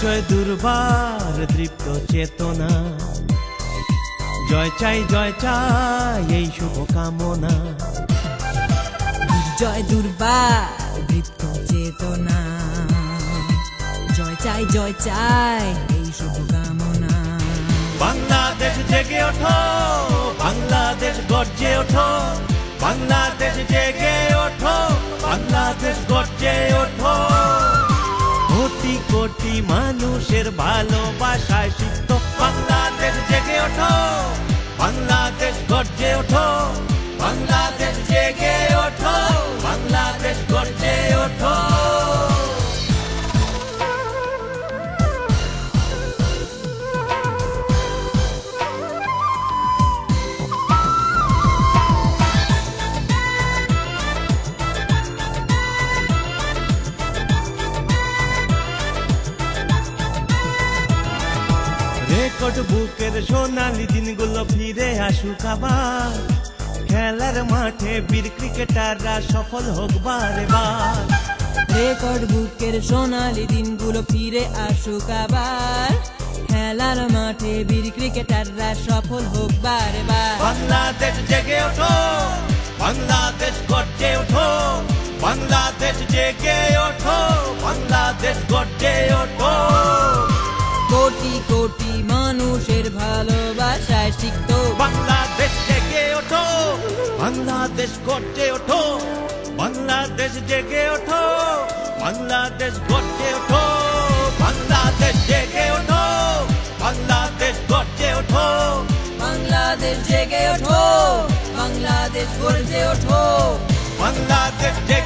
জয় দুর্বার দৃপ্ত চেতনা, জয় চাই এই শুভ কামনা। জয় দুর্বার দৃপ্ত চেতনা, জয় চাই এই শুভ কামনা। বাংলাদেশ জেগে ওঠো, বাংলাদেশ গর্জে ওঠো, বাংলাদেশ জেগে ওঠো, বাংলাদেশ গর্জে ওঠো। কোটি কোটি মানুষের ভালোবাসায় সিক্ত বাংলাদেশ জেগে ওঠো, বাংলাদেশ গর্জে ওঠো, বাংলাদেশ জেগে ওঠো, বাংলাদেশ গর্জে ওঠো। রেকর্ড বুকের সোনালি দিনগুলো ফিরে আসুক আবার, খেলার মাঠে বীর ক্রিকেটাররা সফল হোক বারে বার। রেকর্ড বুকের সোনালি দিনগুলো ফিরে আসুক আবার, খেলার মাঠে বীর ক্রিকেটাররা সফল হোক বারে বার। বাংলাদেশ জেগে ওঠো, বাংলাদেশ গর্জে ওঠো, বাংলাদেশ জেগে ওঠো, বাংলাদেশ গর্জে ওঠো। কোটি কোটি মানুষের ভালোবাসায় সিক্ত বাংলাদেশ জেগে ওঠো, বাংলাদেশ গর্জে ওঠো, বাংলাদেশ জেগে ওঠো, বাংলাদেশ গর্জে ওঠো, বাংলাদেশ জেগে ওঠো, বাংলাদেশ গর্জে ওঠো, বাংলাদেশ জেগে ওঠো, বাংলাদেশ গর্জে ওঠো, বাংলাদেশ জেগে